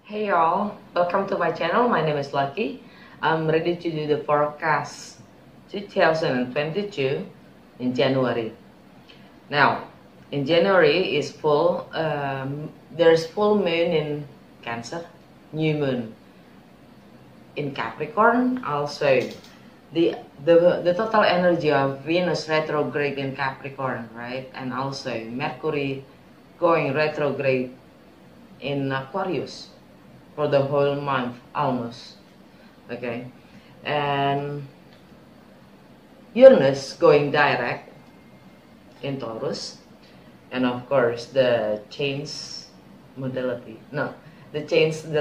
Hey y'all, welcome to my channel. My name is Lucky. I'm ready to do the forecast 2022 in January. Now, in January is full. There's full moon in Cancer, new moon in Capricorn. Also, the total energy of Venus retrograde in Capricorn, right? And also Mercury going retrograde in Aquarius for the whole month almost. Okay, and Uranus going direct in Taurus, and of course the change modality, no, the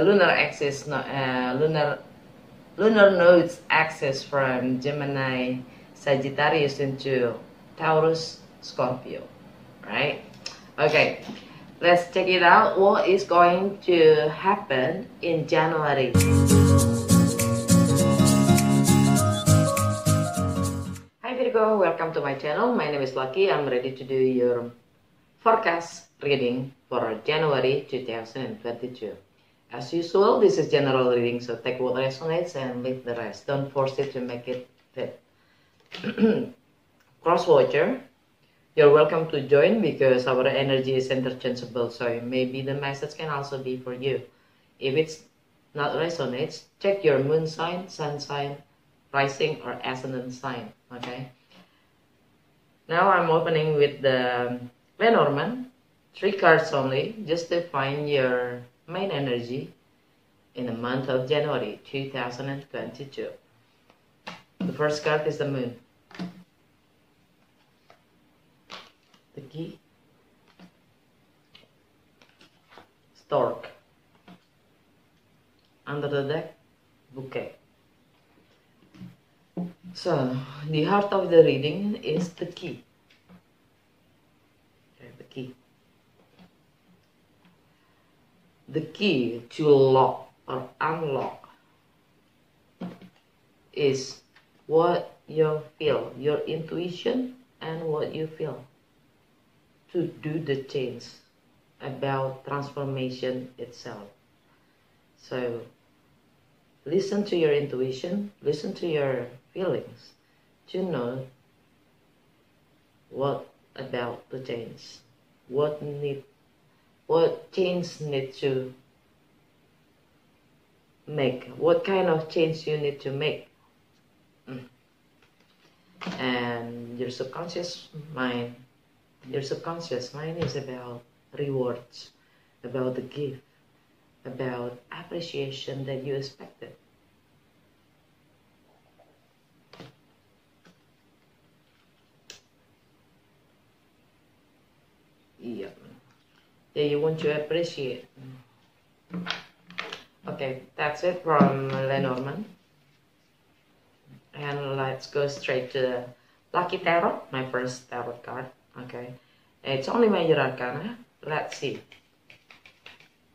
lunar axis, no, lunar nodes axis from Gemini Sagittarius into Taurus Scorpio, right? Okay, let's check it out. What is going to happen in January? Hi Virgo, welcome to my channel. My name is Lucky. I'm ready to do your forecast reading for January 2022. As usual, this is general reading, so take what resonates and leave the rest. Don't force it to make it fit. Cross watcher, you're welcome to join because our energy is interchangeable, so maybe the message can also be for you. If it's not resonates, check your moon sign, sun sign, rising or ascendant sign. Okay. Now I'm opening with the Lenormand, 3 cards only, just to find your main energy in the month of January 2022. The first card is the moon. The key, stork, under the deck, bouquet. So the heart of the reading is the key. Okay, the key. The key to lock or unlock is what you feel, your intuition and what you feel, to do the change about transformation itself. So listen to your intuition, listen to your feelings to know what about the change, what change need to make, what kind of change you need to make. And your subconscious mind is about rewards, about the gift, about appreciation that you expected. Yeah, that you want to appreciate. Okay, that's it from Lenormand. And let's go straight to the Lucky Tarot, my first tarot card. Okay, it's only major arcana. Let's see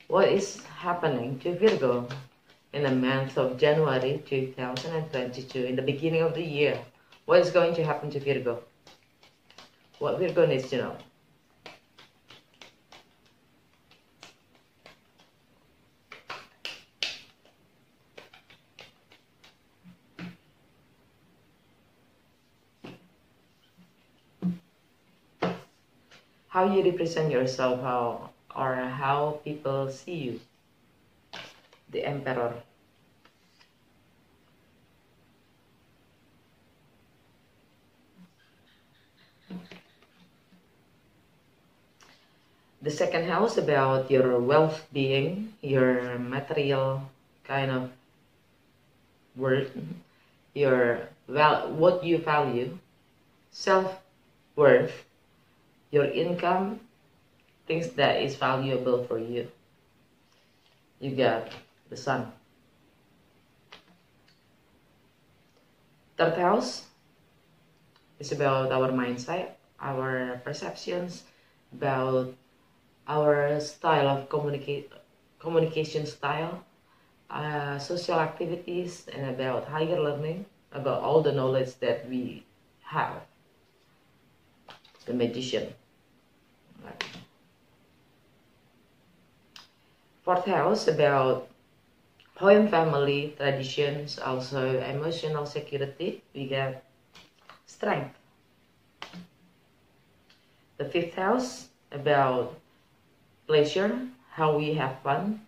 what is happening to Virgo in the month of January 2022, in the beginning of the year. What is going to happen to Virgo? What Virgo needs to know. How you represent yourself, how people see you. The Emperor. The second house about your wealth being, your material kind of worth, what you value, self-worth, your income, things that is valuable for you. You got the Sun. Third house is about our mindset, our perceptions, about our style of communication style, social activities, and about higher learning, about all the knowledge that we have. The Magician. Fourth house about home, family, traditions, also emotional security. We got strength. The fifth house about pleasure, how we have fun,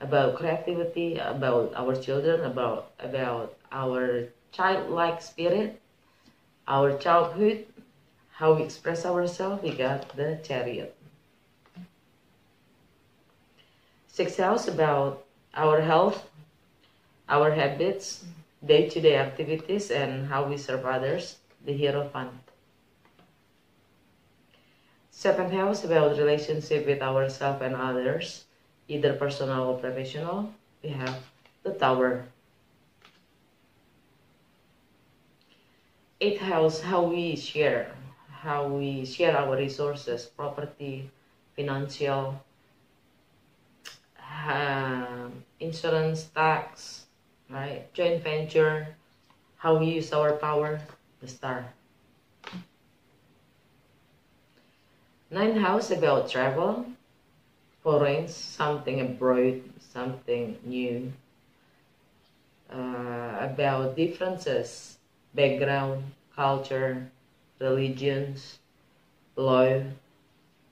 about creativity, about our children, about our childlike spirit, our childhood, how we express ourselves. We got the Chariot. Sixth house about our health, our habits, day-to-day activities, and how we serve others, the Hierophant. Seventh house about relationship with ourselves and others, either personal or professional. We have the Tower. Eighth house, how we share our resources, property, financial, insurance, tax, right? Joint venture, how we use our power, the Star. Ninth house about travel, foreign, something abroad, something new, about differences, background, culture, religions, law,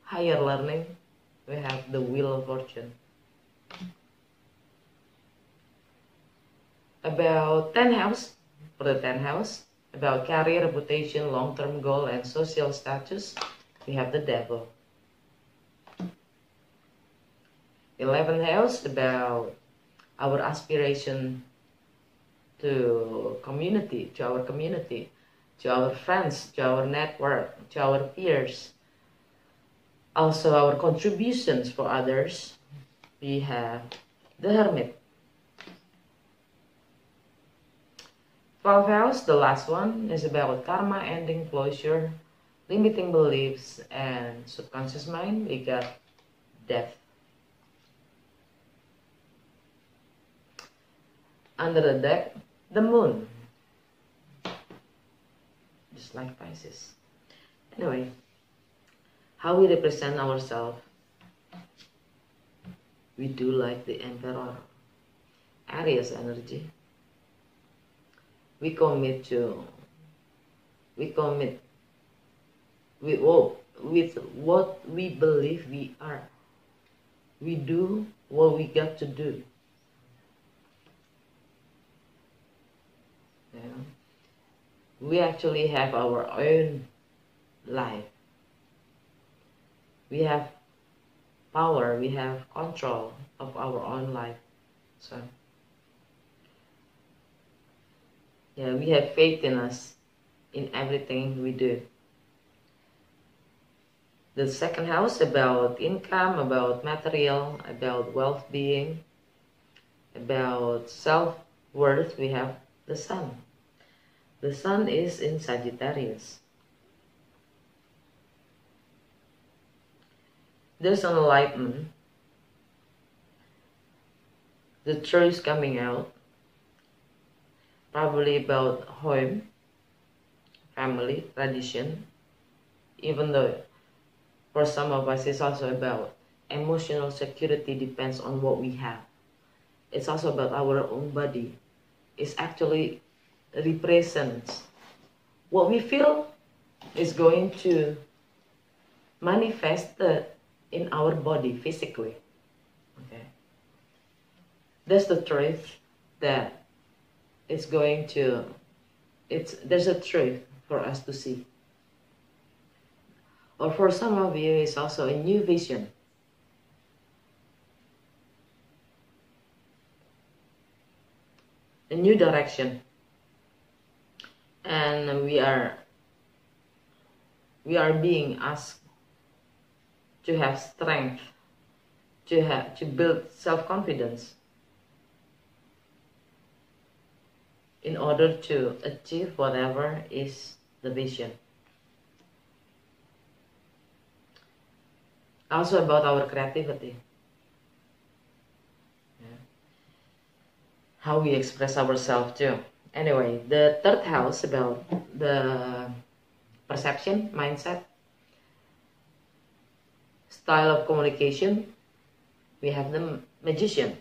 higher learning. We have the Wheel of Fortune. About 10th house, for the 10th house, about career, reputation, long-term goal, and social status, we have the Devil. 11th house, about our aspiration to community, to our community, to our friends, to our network, to our peers. Also our contributions for others. We have the Hermit. 12th house, the last one, is about karma, ending, closure, limiting beliefs, and subconscious mind. We got Death. Under the deck, the Moon. Just like Pisces. Anyway, how we represent ourselves. We do like the Emperor. Aries energy. We commit with what we believe we are. We do what we got to do. Yeah. We actually have our own life. We have power, we have control of our own life. So yeah, we have faith in us, in everything we do. The second house, about income, about material, about well-being, about self-worth. We have the Sun. The Sun is in Sagittarius. There's an enlightenment. The truth coming out. Probably about home, family, tradition. Even though for some of us it's also about emotional security, depends on what we have. It's also about our own body. It's actually represents what we feel is going to manifest in our body physically. Okay, that's the truth that it's going to, there's a truth for us to see. Or for some of you, it's also a new vision. A new direction. And we are being asked to have strength, to build self-confidence in order to achieve whatever is the vision. Also about our creativity. Yeah. How we express ourselves too. Anyway, the third house, about the perception, mindset, style of communication, We have the magician.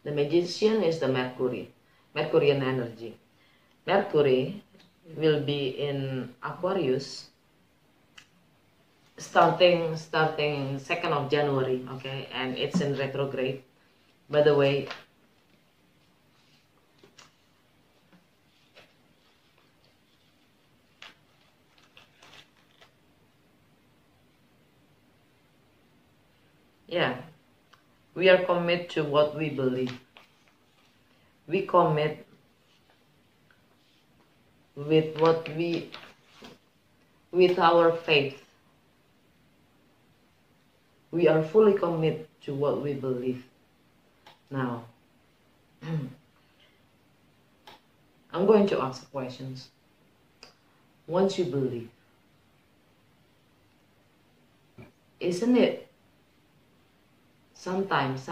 The magician is the Mercury, Mercurian energy. Mercury will be in Aquarius starting 2nd of January, okay, and it's in retrograde. By the way, yeah, we are committed to what we believe. We commit with with our faith. We are fully committed to what we believe. Now, I'm going to ask questions. Once you believe, isn't it sometimes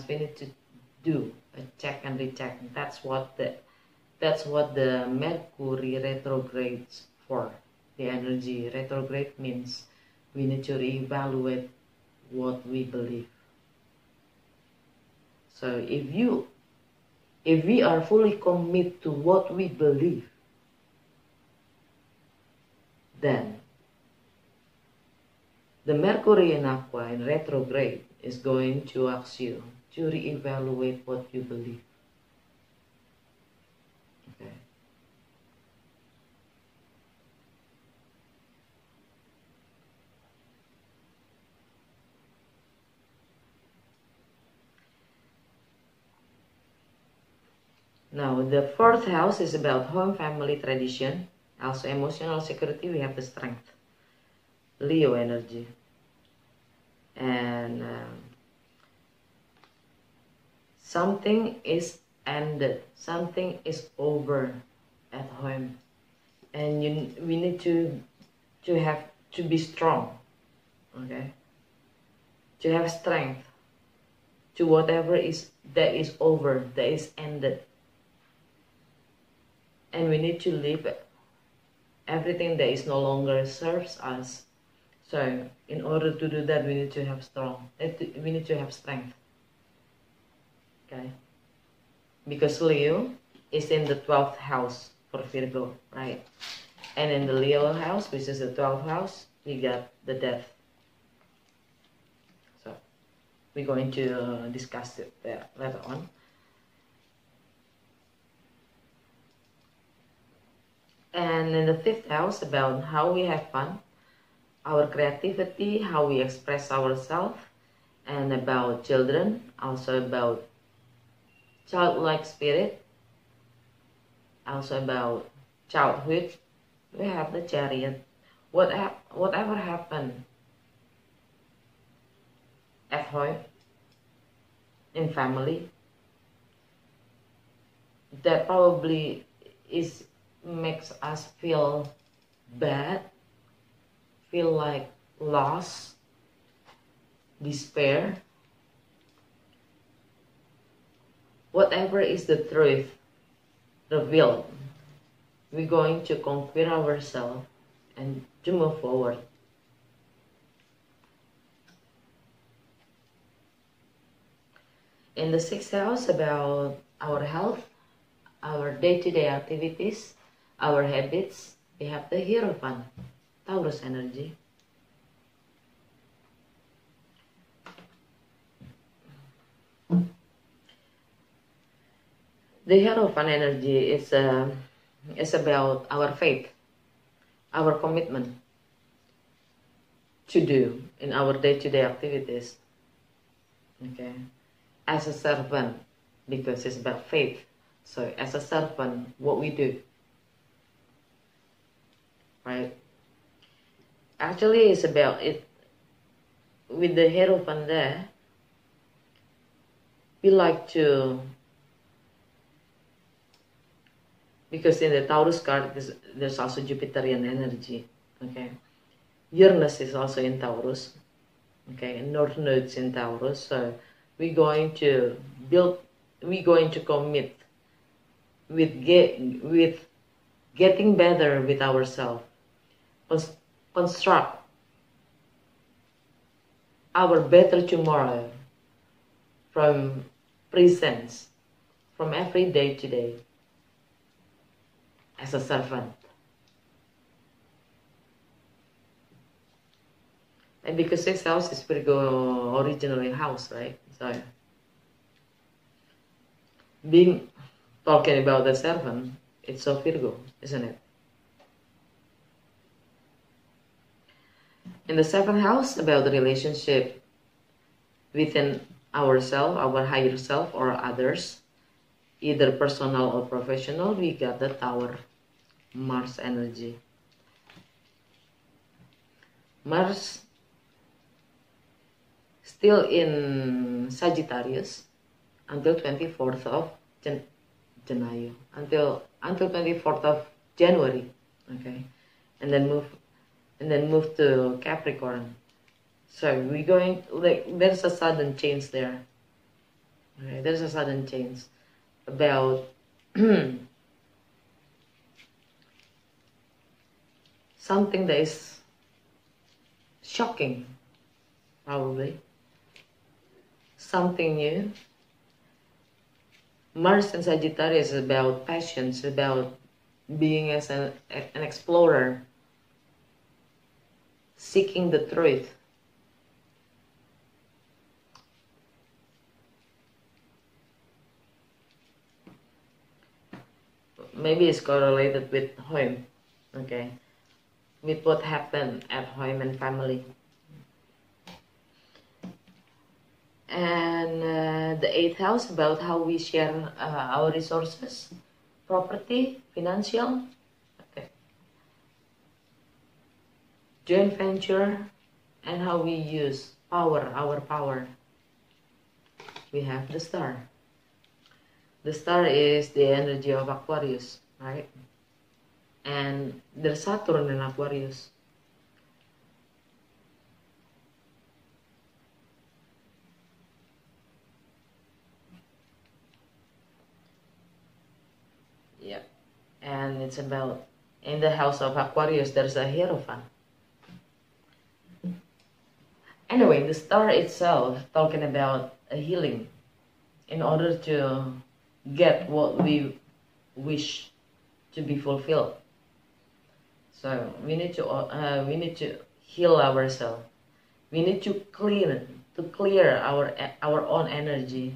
we need to do a check and recheck? That's what the Mercury retrogrades for. The energy retrograde means we need to reevaluate what we believe. So if we are fully committed to what we believe, then the Mercury in Aqua in retrograde is going to ask you to reevaluate what you believe. Okay. Now, the 4th house is about home, family, tradition, also emotional security. We have the strength, Leo energy, and something is ended, something is over at home, and we need to be strong, okay, to have strength to whatever that is over, that is ended. And we need to leave everything that is no longer serves us. So in order to do that, we need to have we need to have strength. Okay? Because Leo is in the 12th house for Virgo, right? And in the Leo house, which is the 12th house, we got the death. So we're going to discuss it later on. And in the 5th house, about how we have fun, our creativity, how we express ourselves, and about children, also about childlike spirit, also about childhood. We have the Chariot. Whatever happened at home, in family, that probably makes us feel bad, feel like loss, despair. Whatever is the truth revealed, we're going to conquer ourselves and to move forward. In the 6th house, about our health, our day-to-day activities, our habits, we have the Hierophant, Taurus energy. The Hierophant energy is about our faith, our commitment to do in our day-to-day activities. Okay, as a servant, because it's about faith. So as a servant, what we do, right? Actually, it's about it. With the Hierophant there, we like to, because in the Taurus card, there's also Jupiterian energy, okay? Uranus is also in Taurus, okay? And North Node's in Taurus, so we're going to commit with getting better with ourselves, construct our better tomorrow from presence, from every day to day, as a servant. And because this house is Virgo originally house, right? So being talking about the servant, it's so Virgo, isn't it? In the seventh house, about the relationship within ourselves, our higher self, or others, either personal or professional, we got the Tower, Mars energy. Mars still in Sagittarius until 24th of January, until 24th of January, okay, and then move to Capricorn. So we're going, like, there's a sudden change there. Okay, there's a sudden change about something that is shocking, probably something new. Mars and Sagittarius is about passions, about being as an explorer, seeking the truth. Maybe it's correlated with home, okay, with what happened at home and family. And the 8th house, about how we share our resources, property, financial, okay, joint venture, and how we use power, our power. We have the star. The star is the energy of Aquarius, right? And there's Saturn in Aquarius. Yeah. And it's about, in the house of Aquarius, there's a Hierophant. Anyway, the star itself talking about a healing in order to get what we wish to be fulfilled. So we need to heal ourselves. We need to clear our own energy,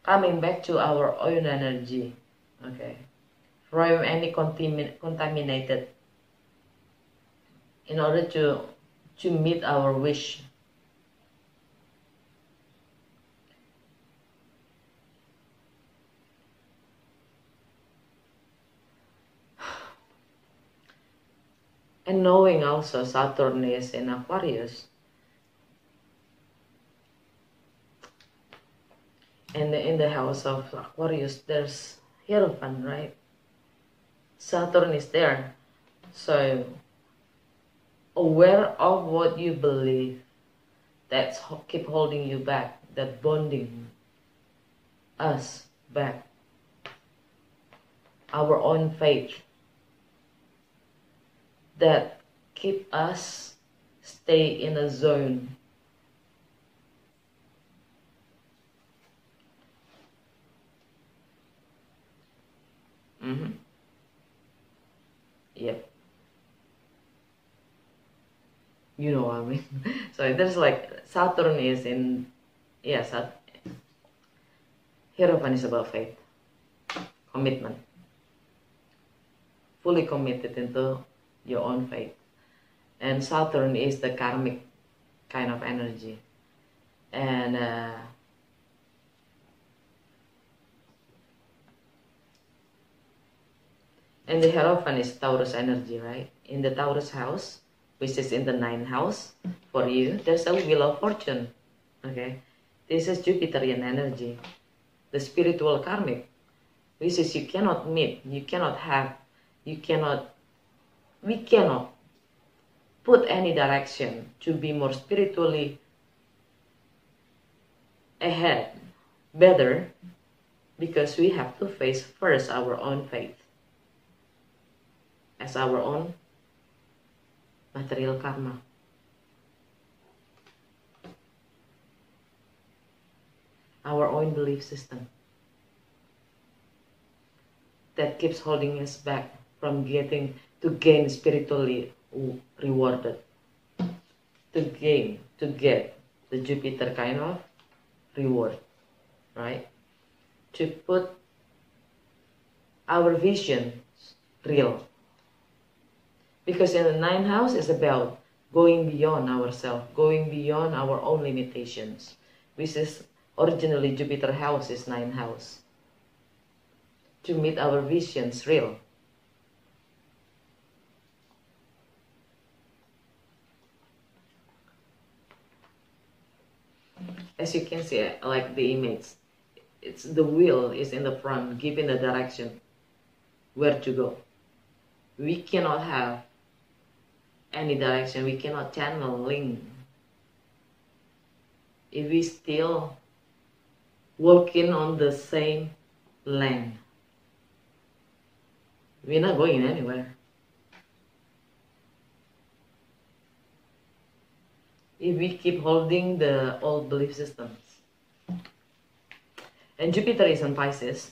coming back to our own energy, okay, from any contaminated, in order to meet our wish. And knowing also Saturn is in Aquarius, and in the house of Aquarius there's Hierophant, right? Saturn is there. So aware of what you believe that's keep holding you back, that bonding us back, our own faith, that keep us stay in a zone. Yep. You know what I mean? So there's like Saturn is in, yeah, Hierophant is about faith, commitment, fully committed into your own faith. And Saturn is the karmic kind of energy. And the Hierophant is Taurus energy, right? In the Taurus house, which is in the 9th house, for you, there's a Wheel of Fortune, okay? This is Jupiterian energy, the spiritual karmic, which is you cannot meet, we cannot put any direction to be more spiritually ahead, better, because we have to face first our own faith as our own material karma. our own belief system that keeps holding us back from getting to gain spiritually rewarded, to get the Jupiter kind of reward, right? To put our vision real. Because in the ninth house is about going beyond ourselves, going beyond our own limitations, which is originally Jupiter house is ninth house. To meet our visions real. As you can see, like the image, it's the wheel is in the front, giving the direction where to go. We cannot have any direction, we cannot channeling if we still working on the same lane. We're not going anywhere. If we keep holding the old belief systems. And Jupiter is in Pisces.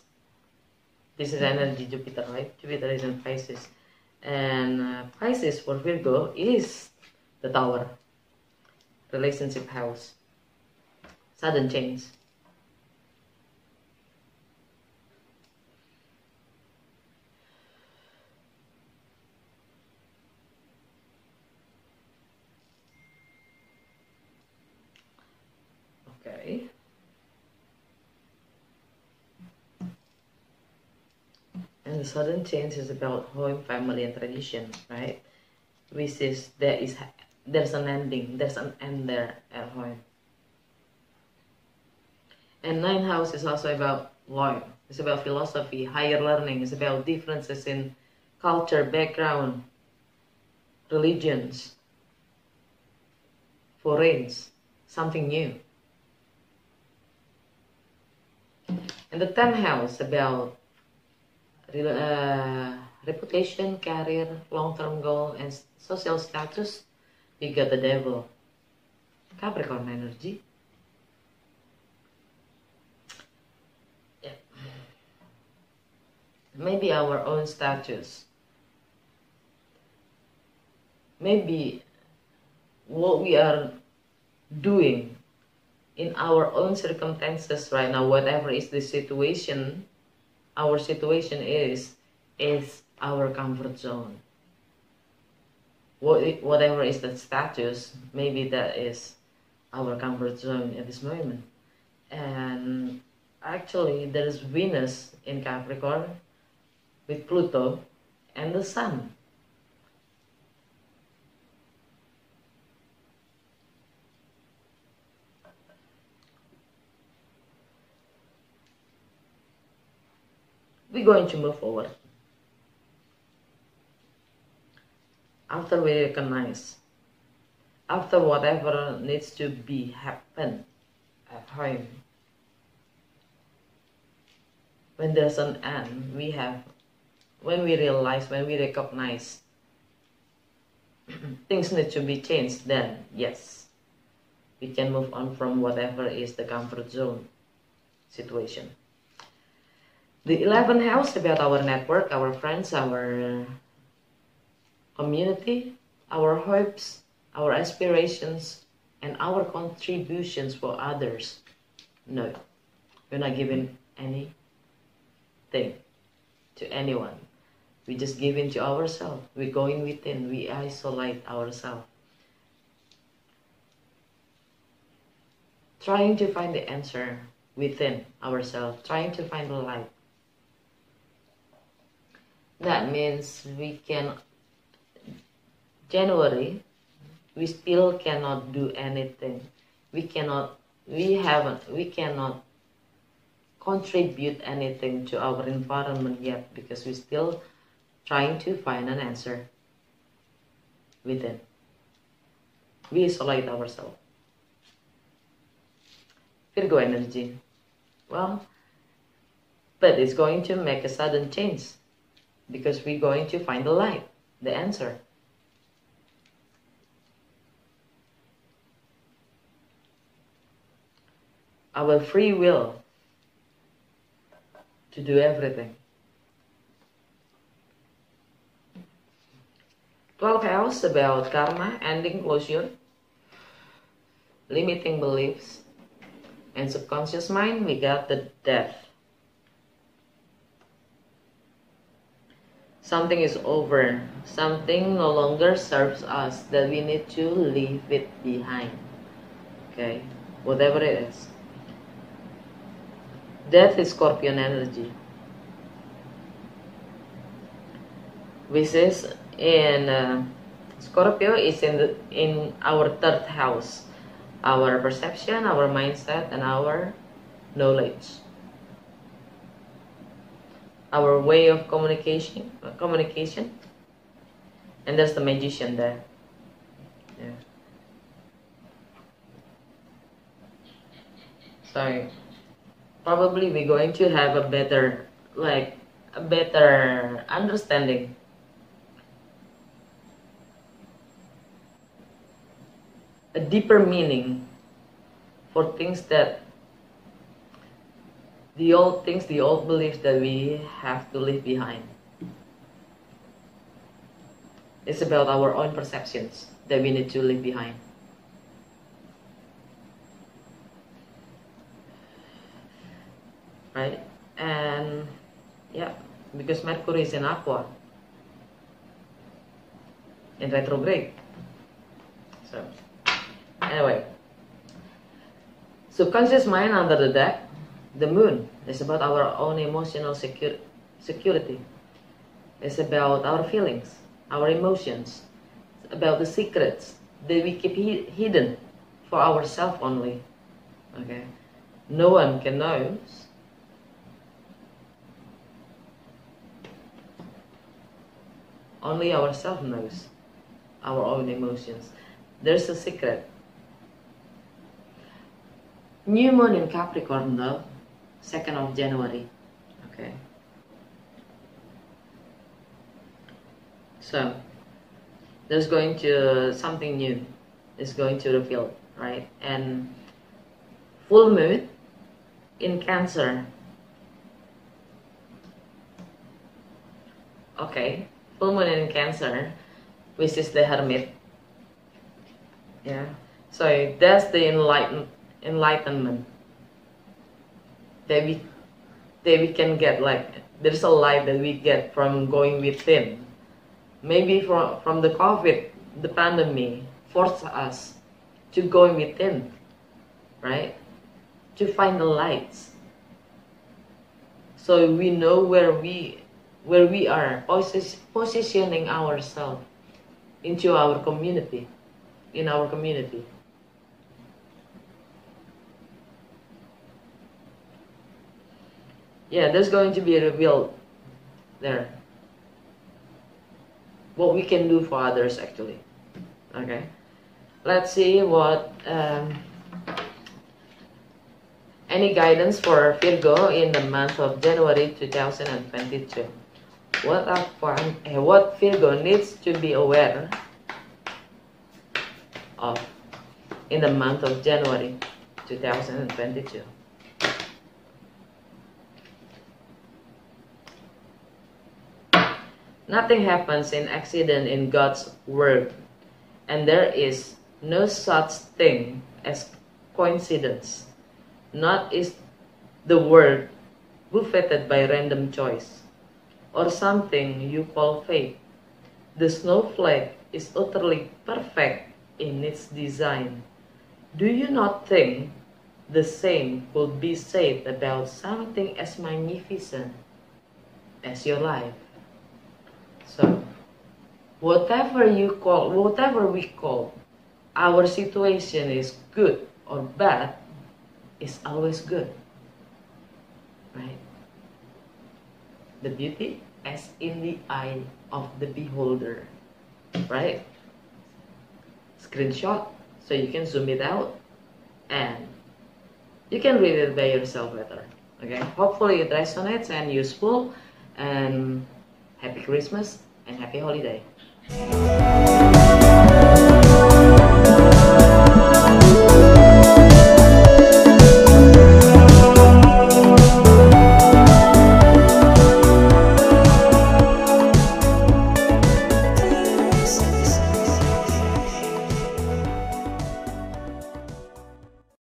This is energy Jupiter, right? Jupiter is in Pisces. And Pisces for Virgo is the tower. Relationship house. Sudden change. Okay. And the sudden change is about home, family, and tradition, right? Which is there's an ending, there's an end there at home. And ninth house is also about life. It's about philosophy, higher learning. It's about differences in culture, background, religions, foreigns, something new. And the 10th house about reputation, career, long-term goal, and social status. We got the devil. Capricorn energy. Yeah. Maybe our own status. Maybe what we are doing in our own circumstances right now, whatever is the situation, our situation is our comfort zone. Whatever is the status, maybe that is our comfort zone at this moment. And actually there's Venus in Capricorn with Pluto and the Sun. We're going to move forward. After we recognize, after whatever needs to be happen at home, when there's an end, when we realize, when we recognize things need to be changed, then yes, we can move on from whatever is the comfort zone situation. The 11th house about our network, our friends, our community, our hopes, our aspirations, and our contributions for others. No, we're not giving anything to anyone. We just give in to ourselves. We're going within. We isolate ourselves. Trying to find the answer within ourselves. Trying to find the light. That means we can, January, we still cannot do anything. We cannot contribute anything to our environment yet because we're still trying to find an answer within. We isolate ourselves. Virgo energy. Well, but it's going to make a sudden change. Because we're going to find the light, the answer. our free will to do everything. 12th house about karma, ending, closure, limiting beliefs, and subconscious mind, we got the death. Something is over. Something no longer serves us that we need to leave it behind. Okay? Whatever it is. Death is Scorpion energy. Which is in Scorpio is in our 3rd house. Our perception, our mindset, and our knowledge. Our way of communication, and there's the Magician there. Yeah. So probably we're going to have a better understanding. A deeper meaning for things that the old beliefs that we have to leave behind. It's about our own perceptions that we need to leave behind. Right? And yeah, because Mercury is in Aqua, in retrograde. So anyway, subconscious mind under the deck. The moon is about our own emotional security. It's about our feelings, our emotions. It's about the secrets that we keep hidden for ourselves only. Okay, no one can know. Only ourselves knows our own emotions. There's a secret. New moon in Capricorn though, 2nd of January. Okay. So there's going to something new is going to reveal, right? And full moon in Cancer. Okay, full moon in Cancer, which is the Hermit. Yeah. So that's the enlightenment that we can get. Like there's a light that we get from going within. Maybe from the COVID, the pandemic forced us to go within, right? To find the lights. So we know where we are positioning ourselves into our community, in our community. Yeah, there's going to be a reveal there. What we can do for others actually. Okay. Let's see what any guidance for Virgo in the month of January 2022. What Virgo needs to be aware of in the month of January 2022. Nothing happens in accident in God's word, and there is no such thing as coincidence. Not is the word buffeted by random choice, or something you call fate. The snowflake is utterly perfect in its design. Do you not think the same could be said about something as magnificent as your life? So, whatever we call our situation is good or bad, is always good, right? The beauty as in the eye of the beholder, right? Screenshot so you can zoom it out and you can read it by yourself better. Okay, hopefully it resonates and useful, and happy Christmas and happy holiday.